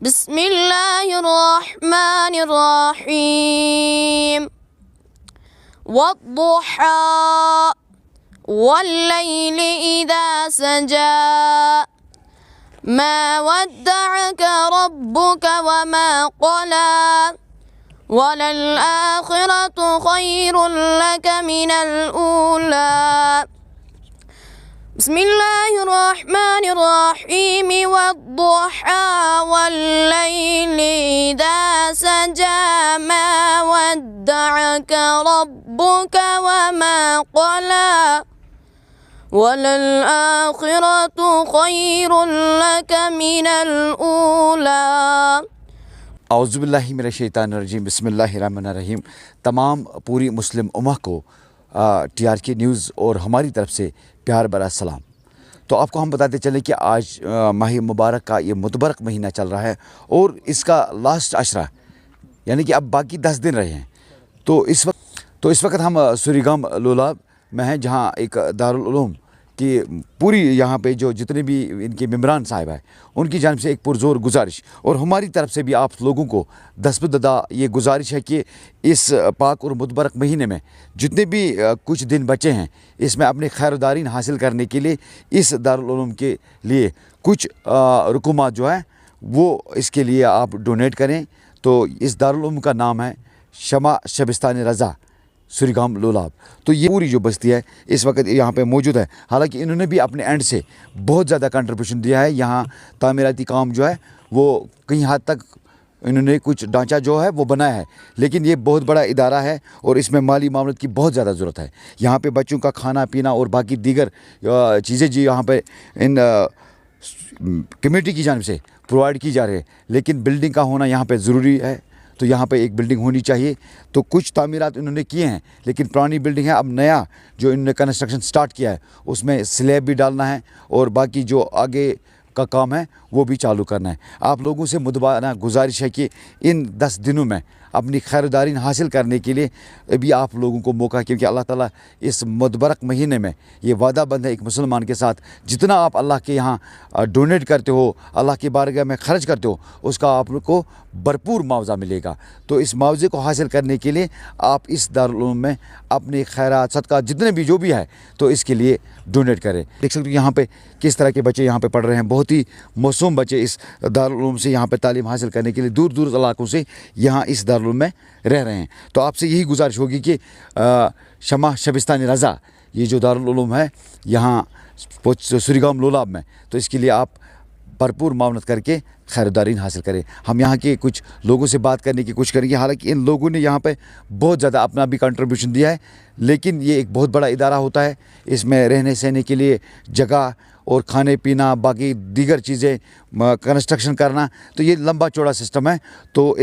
بسم اللہ الرحمن الرحیم والضحى واللیل اذا سجى ما ودعك ربك وما قلى وللآخرة خير لك من الأولى بسم اللہ الرحمن الرحیم والضحى واللیل اذا سجى ما ودعك ربك وما قلى وللآخرة خير لك من الأولى اعوذ باللہ من الشیطان الرجیم بسم اللہ الرحمن الرحیم۔ تمام پوری مسلم امہ کو ٹی آر کے نیوز اور ہماری طرف سے پیار بھرا سلام۔ تو آپ کو ہم بتاتے چلیں کہ آج ماہ مبارک کا یہ متبرک مہینہ چل رہا ہے اور اس کا لاسٹ عشرہ یعنی کہ اب باقی 10 دن رہے ہیں۔ تو اس وقت ہم سوریگام لولاب میں ہیں، جہاں ایک دارالعلوم کی پوری یہاں پہ جو جتنے بھی ان کے ممبران صاحب ہیں ان کی جانب سے ایک پرزور گزارش اور ہماری طرف سے بھی آپ لوگوں کو دستبردہ یہ گزارش ہے کہ اس پاک اور متبرک مہینے میں جتنے بھی کچھ دن بچے ہیں اس میں اپنے خیر و دارین حاصل کرنے کے لیے اس دارالعلوم کے لیے کچھ رقومات جو ہیں وہ اس کے لیے آپ ڈونیٹ کریں۔ تو اس دارالعلوم کا نام ہے شمع شبستان رضا سوریگام لولاب۔ تو یہ پوری جو بستی ہے اس وقت یہاں پہ موجود ہے، حالانکہ انہوں نے بھی اپنے اینڈ سے بہت زیادہ کنٹریبیوشن دیا ہے۔ یہاں تعمیراتی کام جو ہے وہ کئی حد تک انہوں نے کچھ ڈھانچہ جو ہے وہ بنایا ہے، لیکن یہ بہت بڑا ادارہ ہے اور اس میں مالی معاملات کی بہت زیادہ ضرورت ہے۔ یہاں پہ بچوں کا کھانا پینا اور باقی دیگر چیزیں جی یہاں پہ ان کمیٹی کی جانب سے پرووائڈ کی جا رہی ہے، لیکن بلڈنگ کا ہونا یہاں پہ ضروری ہے۔ تو یہاں پہ ایک بلڈنگ ہونی چاہیے۔ تو کچھ تعمیرات انہوں نے کیے ہیں لیکن پرانی بلڈنگ ہے، اب نیا جو انہوں نے کنسٹرکشن سٹارٹ کیا ہے اس میں سلیب بھی ڈالنا ہے اور باقی جو آگے کا کام ہے وہ بھی چالو کرنا ہے۔ آپ لوگوں سے مدبانہ گزارش ہے کہ ان 10 دنوں میں اپنی خیر و دارین حاصل کرنے کے لیے ابھی آپ لوگوں کو موقع ہے، کیونکہ اللہ تعالیٰ اس متبرک مہینے میں یہ وعدہ بند ہے ایک مسلمان کے ساتھ، جتنا آپ اللہ کے یہاں ڈونیٹ کرتے ہو، اللہ کی بارگاہ میں خرچ کرتے ہو، اس کا آپ لوگ کو بھرپور معاوضہ ملے گا۔ تو اس معاوضے کو حاصل کرنے کے لیے آپ اس دارالعلوم میں اپنے خیرات صدقہ جتنے بھی جو بھی ہے تو اس کے لیے ڈونیٹ کریں۔ دیکھ سکتے ہو یہاں پہ کس طرح کے بچے یہاں پہ پڑھ رہے ہیں، بہت ہی معصوم بچے اس دارالعلوم سے یہاں پہ تعلیم حاصل کرنے کے لیے دور دور علاقوں سے یہاں اس دارالعلوم میں رہ رہے ہیں۔ تو آپ سے یہی گزارش ہوگی کہ شمع شبستان رضا یہ جو دارالعلوم ہے یہاں سوریگام لولاب میں، تو اس کے لیے آپ بھرپور معاونت کر کے خیر و دارین حاصل کریں۔ ہم یہاں کے کچھ لوگوں سے بات کرنے کی کوشش کریں گے، حالانکہ ان لوگوں نے یہاں پہ بہت زیادہ اپنا بھی کنٹریبیوشن دیا ہے، لیکن یہ ایک بہت بڑا ادارہ ہوتا ہے، اس میں رہنے سہنے کے لیے جگہ اور کھانے پینا باقی دیگر چیزیں کنسٹرکشن کرنا، تو یہ لمبا چوڑا سسٹم ہے۔ تو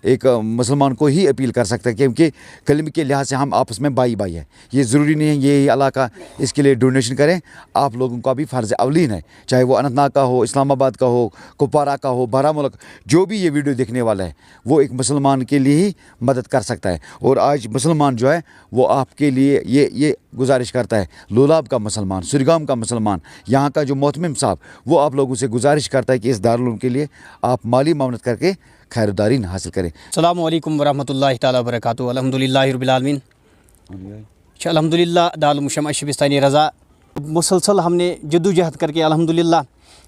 ایک مسلمان کو ہی اپیل کر سکتا ہے، کیونکہ کلمے کے لحاظ سے ہم آپس میں بھائی بھائی ہیں۔ یہ ضروری نہیں ہے یہ علاقہ اس کے لیے ڈونیشن کریں، آپ لوگوں کا بھی فرض اولین ہے، چاہے وہ اننت ناگ کا ہو، اسلام آباد کا ہو، کپوارہ کا ہو، بارہمولہ کا، جو بھی یہ ویڈیو دیکھنے والا ہے وہ ایک مسلمان کے لیے ہی مدد کر سکتا ہے۔ اور آج مسلمان جو ہے وہ آپ کے لیے یہ گزارش کرتا ہے، لولاب کا مسلمان، سوریگام کا مسلمان، یہاں کا جو محتمم صاحب، وہ آپ لوگوں سے گزارش کرتا ہے کہ اس دارالعلوم کے لیے آپ مالی معاونت کر کے خیر و دارین حاصل کریں۔ السلام علیکم ورحمۃ اللہ تعالیٰ وبرکاتہ۔ الحمدللہ رب العالمین۔ الحمدللہ دارالعلوم شمع شبستان رضا مسلسل ہم نے جدوجہد کر کے الحمدللہ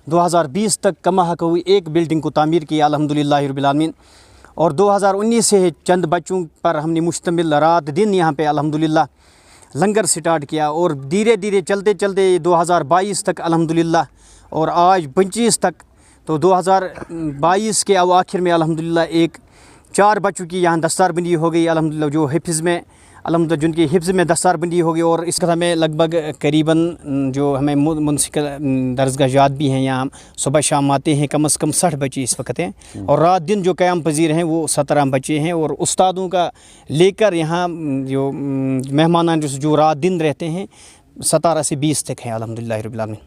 2020 تک کما حق ہوئی ایک بلڈنگ کو تعمیر کیا الحمدللہ رب العالمین، اور 2019 سے چند بچوں پر ہم نے مشتمل رات دن یہاں پہ الحمدللہ لنگر سٹارٹ کیا، اور دھیرے دھیرے چلتے چلتے 2022 تک الحمدللہ اور آج 25 تک، تو 2022 کے اواخر میں الحمدللہ 4 بچوں کی یہاں دستار بندی ہو گئی الحمدللہ، جو حفظ میں الحمدللہ جن کی حفظ میں دستار بندی ہو گئی، اور اس کا ہمیں لگ بھگ قریباً جو ہمیں منسکل درسگاہ جات بھی ہیں، یہاں صبح شام آتے ہیں، کم از کم 60 بچے اس وقت ہیں، اور رات دن جو قیام پذیر ہیں وہ 17 بچے ہیں، اور استادوں کا لے کر یہاں جو مہمانان جو رات دن رہتے ہیں 17 سے 20 تک ہیں الحمدللہ رب العالمین۔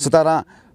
17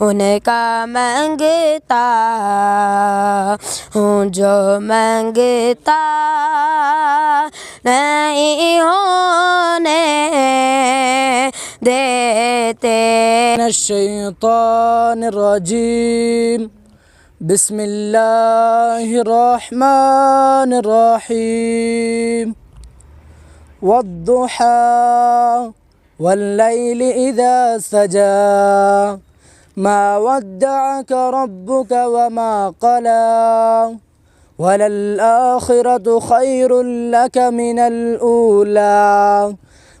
ان کا مانگتا ہوں جو مانگتا نہیں ہونے دیتے. من الشیطان الرجیم بسم اللہ الرحمن الرحیم والضحى والليل إذا سجى ما ودعك ربك وما قلى وللآخرة خير لك من الأولى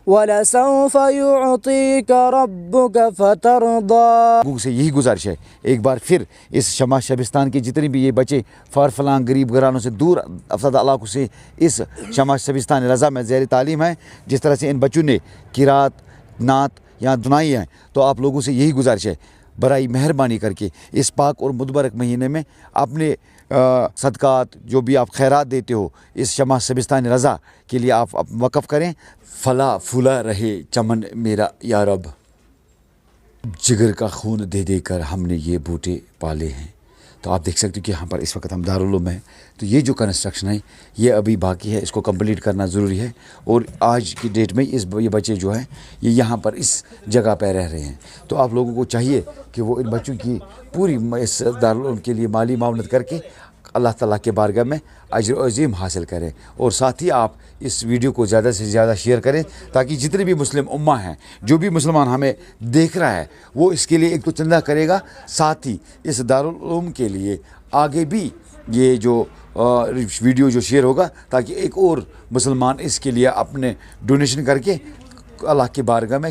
وَلَسَوْفَ يُعْطِيكَ رَبُّكَ فَتَرْضَى. لوگوں سے یہی گزارش ہے ایک بار پھر اس شمع شبستان کے جتنے بھی یہ بچے فار فلان غریب گھرانوں سے دور افسردہ علاقوں سے اس شمع شبستان رضا میں زیر تعلیم ہیں، جس طرح سے ان بچوں نے قرات نعت یہاں دنائی ہیں، تو آپ لوگوں سے یہی گزارش ہے برائے مہربانی کر کے اس پاک اور مبارک مہینے میں اپنے صدقات جو بھی آپ خیرات دیتے ہو اس شمع شبستان رضا کے لیے آپ وقف کریں. پھلا پھولا رہے چمن میرا یا رب، جگر کا خون دے دے کر ہم نے یہ بوٹے پالے ہیں. تو آپ دیکھ سکتے ہو کہ یہاں پر اس وقت ہم دارالعلوم ہیں، تو یہ جو کنسٹرکشن ہے یہ ابھی باقی ہے، اس کو کمپلیٹ کرنا ضروری ہے. اور آج کی ڈیٹ میں یہ بچے جو ہیں یہ یہاں پر اس جگہ پہ رہ رہے ہیں. تو آپ لوگوں کو چاہیے کہ وہ ان بچوں کی پوری اس دارالعلوم کے لیے مالی معاونت کر کے اللہ تعالیٰ کے بارگاہ میں اجر عظیم حاصل کریں. اور ساتھ ہی آپ اس ویڈیو کو زیادہ سے زیادہ شیئر کریں تاکہ جتنے بھی مسلم امہ ہیں، جو بھی مسلمان ہمیں دیکھ رہا ہے، وہ اس کے لیے ایک تو چندہ کرے گا، ساتھ ہی اس دارالعلوم کے لیے آگے بھی یہ جو ویڈیو جو شیئر ہوگا تاکہ ایک اور مسلمان اس کے لیے اپنے ڈونیشن کر کے اللہ کی بارگاہ میں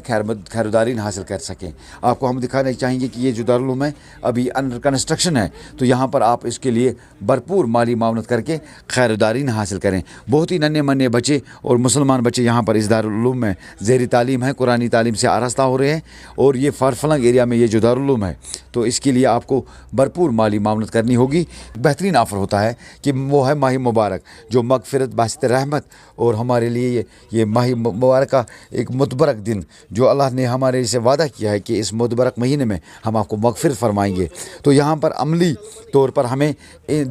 خیرداری حاصل کر سکیں. آپ کو ہم دکھانا چاہیں گے کہ یہ جو دارالعلوم ہے ابھی انڈر کنسٹرکشن ہے، تو یہاں پر آپ اس کے لیے بھرپور مالی معاونت کر کے خیرداری حاصل کریں. بہت ہی ننھے منھے بچے اور مسلمان بچے یہاں پر اس دارالعلوم میں زیر تعلیم ہیں، قرآنی تعلیم سے آراستہ ہو رہے ہیں. اور یہ فارفلنگ ایریا میں یہ جو دارالعلوم ہے تو اس کے لیے آپ کو بھرپور مالی معاونت کرنی ہوگی. بہترین آفر ہوتا ہے کہ وہ ہے ماہ مبارک جو مغفرت باسط رحمت، اور ہمارے لیے یہ ماہ مبارک کا ایک متبرک دن جو اللہ نے ہمارے سے وعدہ کیا ہے کہ اس متبرک مہینے میں ہم آپ کو مغفرت فرمائیں گے. تو یہاں پر عملی طور پر ہمیں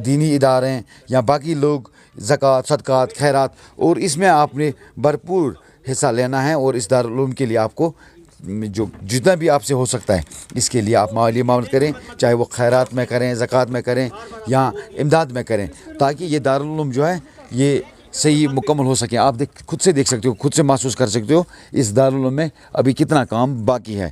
دینی ادارے یا باقی لوگ زکوٰۃ صدقات خیرات اور اس میں آپ نے بھرپور حصہ لینا ہے. اور اس دارالعلوم کے لیے آپ کو جو جتنا بھی آپ سے ہو سکتا ہے اس کے لیے آپ مالی معاونت کریں، چاہے وہ خیرات میں کریں، زکوٰۃ میں کریں یا امداد میں کریں، تاکہ یہ دارالعلوم جو ہے یہ صحیح مکمل ہو سکے. آپ خود سے دیکھ سکتے ہو، خود سے محسوس کر سکتے ہو اس دارالعلوم میں ابھی کتنا کام باقی ہے.